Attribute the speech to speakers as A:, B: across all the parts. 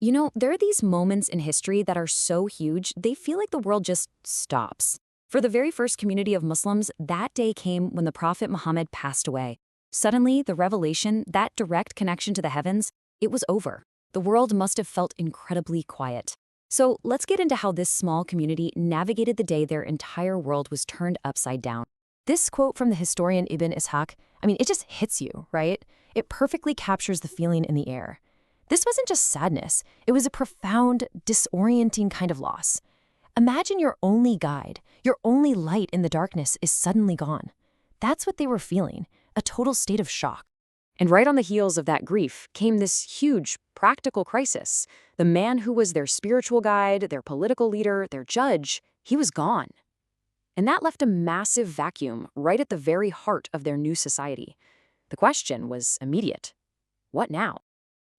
A: You know, there are these moments in history that are so huge, they feel like the world just stops. For the very first community of Muslims, that day came when the Prophet Muhammad passed away. Suddenly, the revelation, that direct connection to the heavens, it was over. The world must have felt incredibly quiet. So let's get into how this small community navigated the day their entire world was turned upside down. This quote from the historian Ibn Ishaq, it just hits you, right? It perfectly captures the feeling in the air. This wasn't just sadness, it was a profound, disorienting kind of loss. Imagine your only guide, your only light in the darkness is suddenly gone. That's what they were feeling, a total state of shock. And right on the heels of that grief came this huge, practical crisis. The man who was their spiritual guide, their political leader, their judge, he was gone. And that left a massive vacuum right at the very heart of their new society. The question was immediate. What now?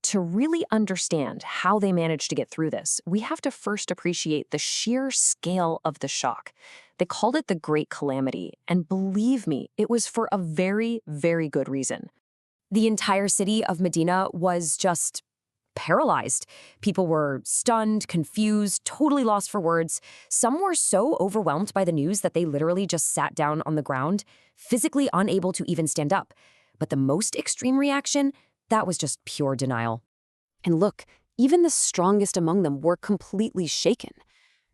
A: To really understand how they managed to get through this, we have to first appreciate the sheer scale of the shock. They called it the Great Calamity, and believe me, it was for a very, very good reason. The entire city of Medina was just paralyzed. People were stunned, confused, totally lost for words. Some were so overwhelmed by the news that they literally just sat down on the ground, physically unable to even stand up. But the most extreme reaction, that was just pure denial. And look, even the strongest among them were completely shaken.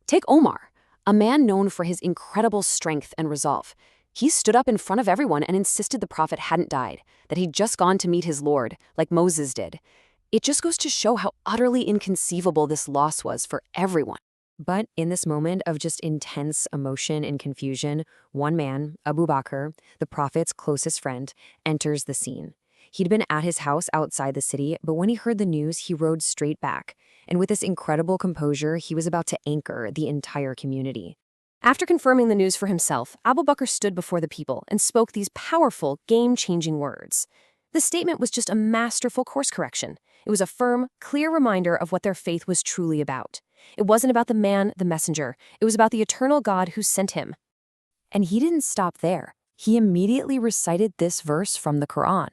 A: Take Omar, a man known for his incredible strength and resolve. He stood up in front of everyone and insisted the prophet hadn't died, that he'd just gone to meet his Lord, like Moses did. It just goes to show how utterly inconceivable this loss was for everyone. But in this moment of just intense emotion and confusion, one man, Abu Bakr, the prophet's closest friend, enters the scene. He'd been at his house outside the city, but when he heard the news, he rode straight back. And with this incredible composure, he was about to anchor the entire community. After confirming the news for himself, Abu Bakr stood before the people and spoke these powerful, game-changing words. The statement was just a masterful course correction. It was a firm, clear reminder of what their faith was truly about. It wasn't about the man, the messenger. It was about the eternal God who sent him. And he didn't stop there. He immediately recited this verse from the Quran.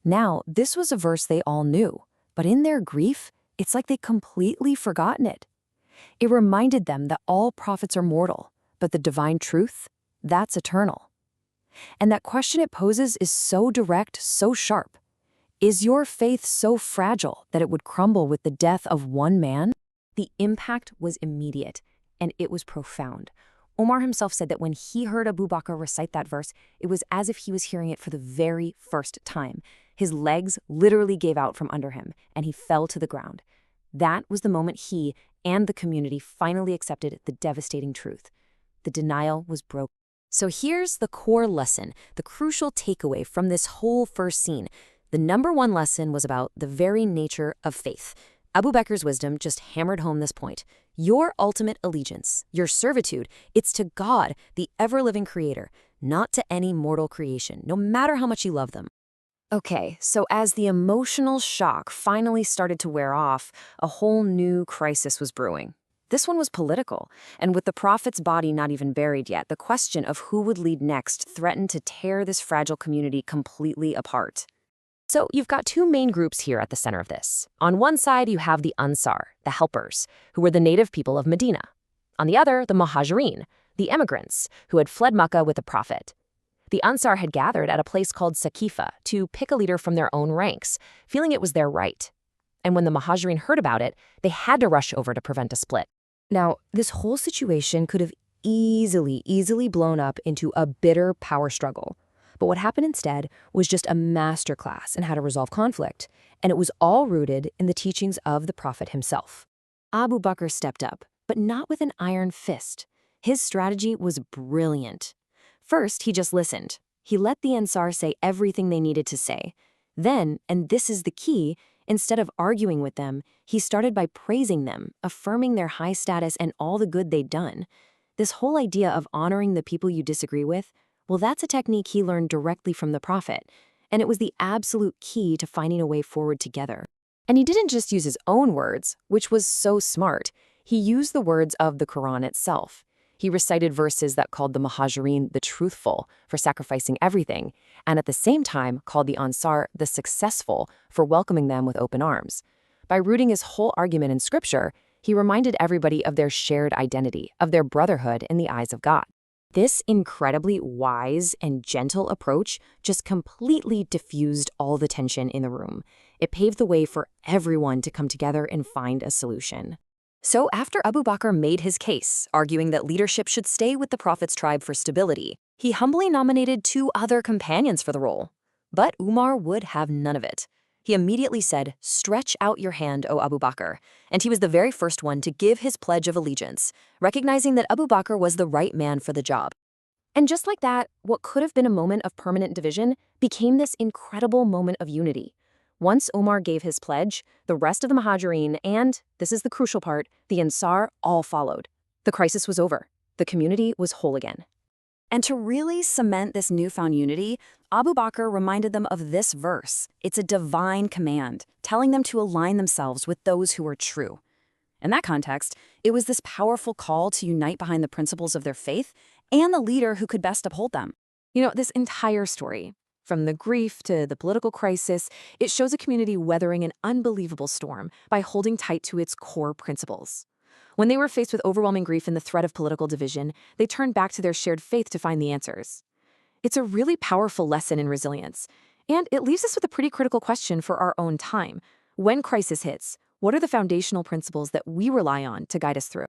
A: Now, this was a verse they all knew, but in their grief, it's like they'd completely forgotten it. It reminded them that all prophets are mortal, but the divine truth, that's eternal. And that question it poses is so direct, so sharp. Is your faith so fragile that it would crumble with the death of one man? The impact was immediate, and it was profound. Umar himself said that when he heard Abu Bakr recite that verse, it was as if he was hearing it for the very first time. His legs literally gave out from under him, and he fell to the ground. That was the moment he and the community finally accepted the devastating truth. The denial was broken. So here's the core lesson, the crucial takeaway from this whole first scene. The number one lesson was about the very nature of faith. Abu Bakr's wisdom just hammered home this point. Your ultimate allegiance, your servitude, it's to God, the ever-living creator, not to any mortal creation, no matter how much you love them. Okay, so as the emotional shock finally started to wear off, a whole new crisis was brewing. This one was political, and with the prophet's body not even buried yet, the question of who would lead next threatened to tear this fragile community completely apart. So you've got two main groups here at the center of this. On one side, you have the Ansar, the helpers, who were the native people of Medina. On the other, the Muhajireen, the immigrants, who had fled Mecca with the prophet. The Ansar had gathered at a place called Saqeefah to pick a leader from their own ranks, feeling it was their right. And when the Muhajireen heard about it, they had to rush over to prevent a split. Now, this whole situation could have easily blown up into a bitter power struggle. But what happened instead was just a masterclass in how to resolve conflict, and it was all rooted in the teachings of the prophet himself. Abu Bakr stepped up, but not with an iron fist. His strategy was brilliant. First, he just listened. He let the Ansar say everything they needed to say. Then, and this is the key, instead of arguing with them, he started by praising them, affirming their high status and all the good they'd done. This whole idea of honoring the people you disagree with, well, that's a technique he learned directly from the prophet, and it was the absolute key to finding a way forward together. And he didn't just use his own words, which was so smart. He used the words of the Quran itself. He recited verses that called the Muhajireen the truthful for sacrificing everything, and at the same time called the Ansar the successful for welcoming them with open arms.
B: By rooting his whole argument in Scripture, he reminded everybody of their shared identity, of their brotherhood in the eyes of God. This incredibly wise and gentle approach just completely diffused all the tension in the room. It paved the way for everyone to come together and find a solution.
A: So after Abu Bakr made his case, arguing that leadership should stay with the Prophet's tribe for stability, he humbly nominated 2 other companions for the role. But Umar would have none of it. He immediately said, "Stretch out your hand, O Abu Bakr," and he was the very first one to give his pledge of allegiance, recognizing that Abu Bakr was the right man for the job. And just like that, what could have been a moment of permanent division became this incredible moment of unity. Once Umar gave his pledge, the rest of the Muhajireen and, this is the crucial part, the Ansar all followed. The crisis was over. The community was whole again. And to really cement this newfound unity, Abu Bakr reminded them of this verse. It's a divine command, telling them to align themselves with those who are true. In that context, it was this powerful call to unite behind the principles of their faith and the leader who could best uphold them.
B: This entire story, from the grief to the political crisis, it shows a community weathering an unbelievable storm by holding tight to its core principles. When they were faced with overwhelming grief and the threat of political division, they turned back to their shared faith to find the answers. It's a really powerful lesson in resilience, and it leaves us with a pretty critical question for our own time. When crisis hits, what are the foundational principles that we rely on to guide us through?